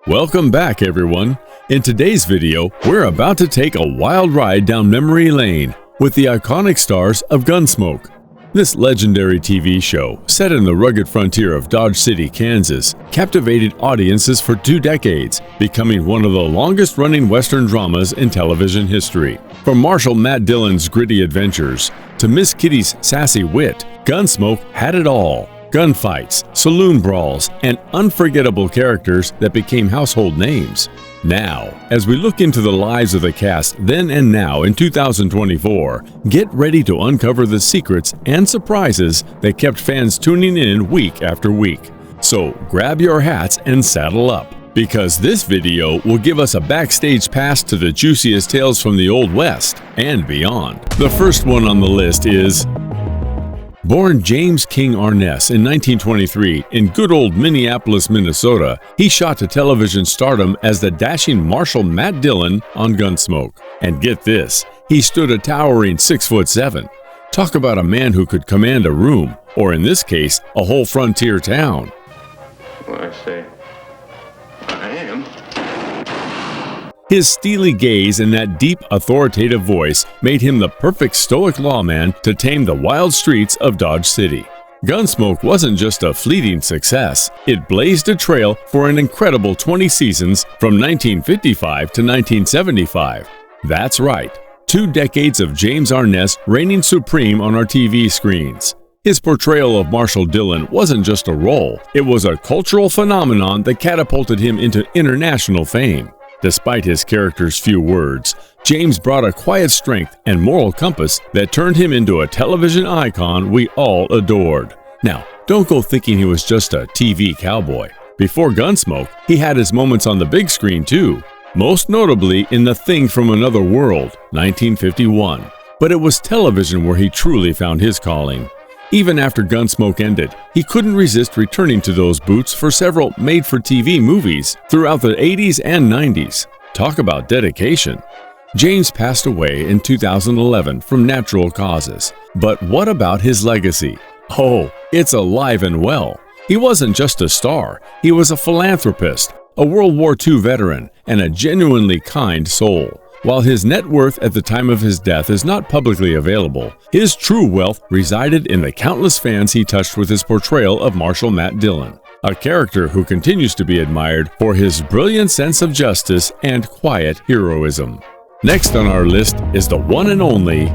Welcome back, everyone. In today's video, we're about to take a wild ride down memory lane with the iconic stars of Gunsmoke. This legendary TV show, set in the rugged frontier of Dodge City, Kansas, captivated audiences for 2 decades, becoming one of the longest-running Western dramas in television history. From Marshal Matt Dillon's gritty adventures to Miss Kitty's sassy wit, Gunsmoke had it all. Gunfights, saloon brawls, and unforgettable characters that became household names. Now, as we look into the lives of the cast then and now in 2024, get ready to uncover the secrets and surprises that kept fans tuning in week after week. So grab your hats and saddle up, because this video will give us a backstage pass to the juiciest tales from the Old West and beyond. The first one on the list is born James King Arness in 1923 in good old Minneapolis, Minnesota, he shot to television stardom as the dashing Marshal Matt Dillon on Gunsmoke. And get this, he stood a towering 6'7". Talk about a man who could command a room, or in this case, a whole frontier town. Well, I say, I am. His steely gaze and that deep, authoritative voice made him the perfect stoic lawman to tame the wild streets of Dodge City. Gunsmoke wasn't just a fleeting success, it blazed a trail for an incredible 20 seasons from 1955 to 1975. That's right, 2 decades of James Arness reigning supreme on our TV screens. His portrayal of Marshal Dillon wasn't just a role, it was a cultural phenomenon that catapulted him into international fame. Despite his character's few words, James brought a quiet strength and moral compass that turned him into a television icon we all adored. Now, don't go thinking he was just a TV cowboy. Before Gunsmoke, he had his moments on the big screen too, most notably in The Thing from Another World, 1951. But it was television where he truly found his calling. Even after Gunsmoke ended, he couldn't resist returning to those boots for several made-for-TV movies throughout the 80s and 90s. Talk about dedication. James passed away in 2011 from natural causes. But what about his legacy? Oh, it's alive and well. He wasn't just a star, he was a philanthropist, a World War II veteran, and a genuinely kind soul. While his net worth at the time of his death is not publicly available, his true wealth resided in the countless fans he touched with his portrayal of Marshal Matt Dillon, a character who continues to be admired for his brilliant sense of justice and quiet heroism. Next on our list is the one and only,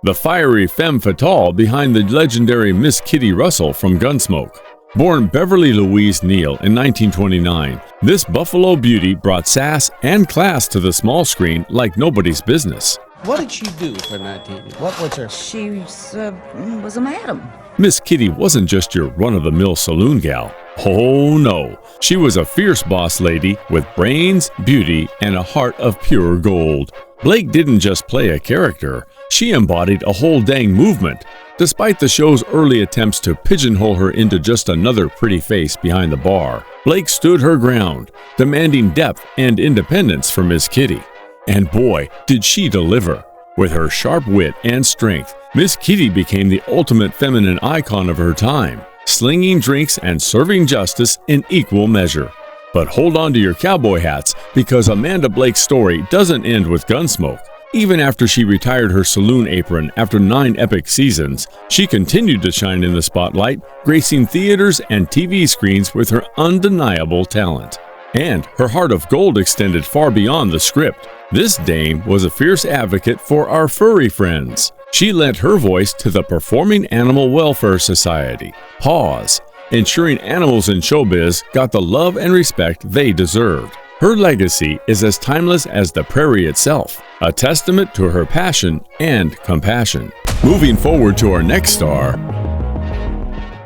the fiery femme fatale behind the legendary Miss Kitty Russell from Gunsmoke. Born Beverly Louise Neal in 1929, this Buffalo beauty brought sass and class to the small screen like nobody's business. What did she do for 19? What was her? She was a madam. Miss Kitty wasn't just your run-of-the-mill saloon gal. Oh no, she was a fierce boss lady with brains, beauty, and a heart of pure gold. Blake didn't just play a character, she embodied a whole dang movement. Despite the show's early attempts to pigeonhole her into just another pretty face behind the bar, Blake stood her ground, demanding depth and independence from Miss Kitty. And boy, did she deliver! With her sharp wit and strength, Miss Kitty became the ultimate feminine icon of her time, slinging drinks and serving justice in equal measure. But hold on to your cowboy hats, because Amanda Blake's story doesn't end with Gunsmoke. Even after she retired her saloon apron after 9 epic seasons, she continued to shine in the spotlight, gracing theaters and TV screens with her undeniable talent. And her heart of gold extended far beyond the script. This dame was a fierce advocate for our furry friends. She lent her voice to the Performing Animal Welfare Society, PAWS, ensuring animals in showbiz got the love and respect they deserved. Her legacy is as timeless as the prairie itself, a testament to her passion and compassion. Moving forward to our next star,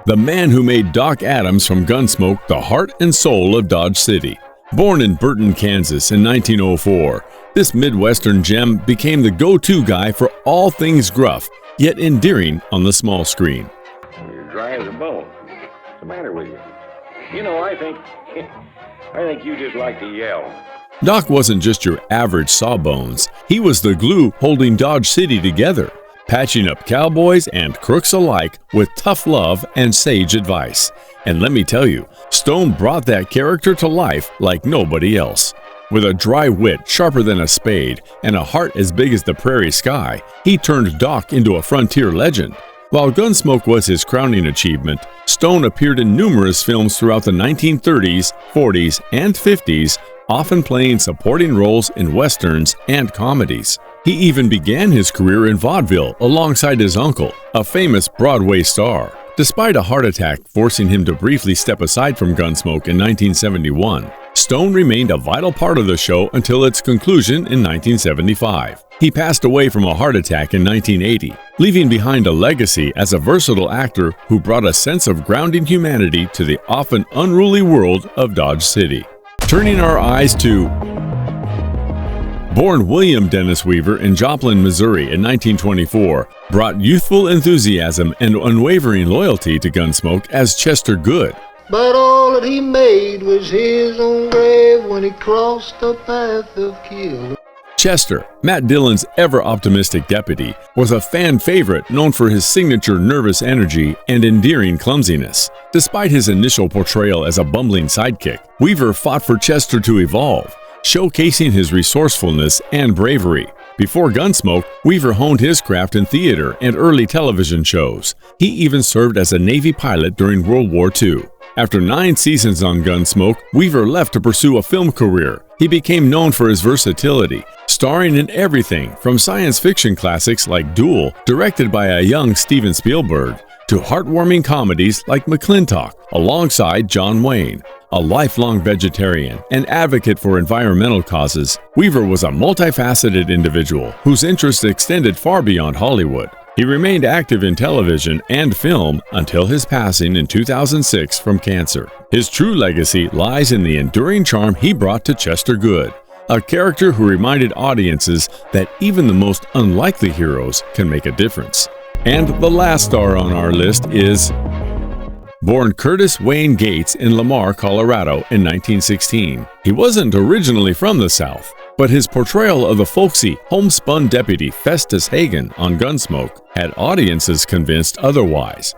the man who made Doc Adams from Gunsmoke the heart and soul of Dodge City. Born in Burton, Kansas in 1904, this Midwestern gem became the go-to guy for all things gruff, yet endearing on the small screen. You're dry as a bone. What's the matter with you? You know, I think you just like to yell. Doc wasn't just your average sawbones. He was the glue holding Dodge City together. patching up cowboys and crooks alike with tough love and sage advice. And let me tell you, Stone brought that character to life like nobody else. With a dry wit sharper than a spade and a heart as big as the prairie sky, he turned Doc into a frontier legend. While Gunsmoke was his crowning achievement, Stone appeared in numerous films throughout the 1930s, 40s, and 50s, often playing supporting roles in westerns and comedies. He even began his career in vaudeville alongside his uncle, a famous Broadway star. Despite a heart attack forcing him to briefly step aside from Gunsmoke in 1971, Stone remained a vital part of the show until its conclusion in 1975. He passed away from a heart attack in 1980, leaving behind a legacy as a versatile actor who brought a sense of grounding humanity to the often unruly world of Dodge City. Turning our eyes to Born William Dennis Weaver in Joplin, Missouri in 1924, brought youthful enthusiasm and unwavering loyalty to Gunsmoke as Chester Good. But all that he made was his own grave when he crossed the path of kill. Chester, Matt Dillon's ever-optimistic deputy, was a fan favorite known for his signature nervous energy and endearing clumsiness. Despite his initial portrayal as a bumbling sidekick, Weaver fought for Chester to evolve, showcasing his resourcefulness and bravery. Before Gunsmoke, Weaver honed his craft in theater and early television shows. He even served as a Navy pilot during World War II. After 9 seasons on Gunsmoke, Weaver left to pursue a film career. He became known for his versatility, starring in everything from science fiction classics like Duel, directed by a young Steven Spielberg, to heartwarming comedies like McClintock, alongside John Wayne. A lifelong vegetarian and advocate for environmental causes, Weaver was a multifaceted individual whose interests extended far beyond Hollywood. He remained active in television and film until his passing in 2006 from cancer. His true legacy lies in the enduring charm he brought to Chester Good, a character who reminded audiences that even the most unlikely heroes can make a difference. And the last star on our list is born Curtis Wayne Gates in Lamar, Colorado in 1916. He wasn't originally from the South, but his portrayal of the folksy, homespun deputy Festus Hagen on Gunsmoke had audiences convinced otherwise.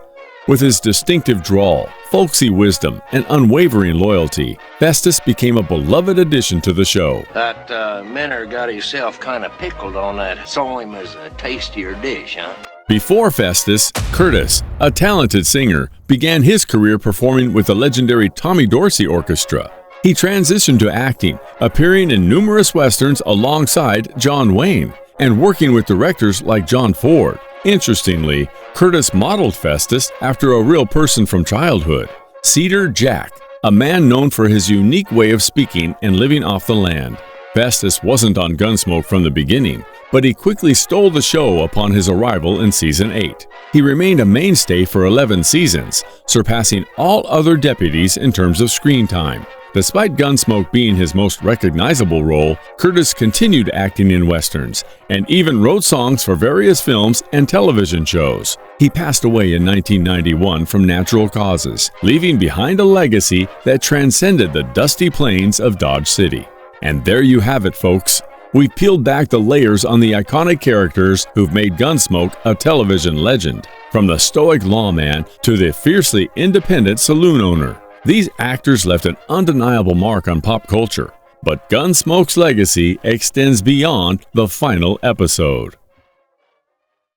With his distinctive drawl, folksy wisdom, and unwavering loyalty, Festus became a beloved addition to the show. That Minner got himself kind of pickled on that. Saw him as a tastier dish, huh? Before Festus, Curtis, a talented singer, began his career performing with the legendary Tommy Dorsey Orchestra. He transitioned to acting, appearing in numerous westerns alongside John Wayne, and working with directors like John Ford. Interestingly, Curtis modeled Festus after a real person from childhood, Cedar Jack, a man known for his unique way of speaking and living off the land. Festus wasn't on Gunsmoke from the beginning, but he quickly stole the show upon his arrival in Season 8. He remained a mainstay for 11 seasons, surpassing all other deputies in terms of screen time. Despite Gunsmoke being his most recognizable role, Curtis continued acting in westerns and even wrote songs for various films and television shows. He passed away in 1991 from natural causes, leaving behind a legacy that transcended the dusty plains of Dodge City. And there you have it, folks. We've peeled back the layers on the iconic characters who've made Gunsmoke a television legend, from the stoic lawman to the fiercely independent saloon owner. These actors left an undeniable mark on pop culture, but Gunsmoke's legacy extends beyond the final episode.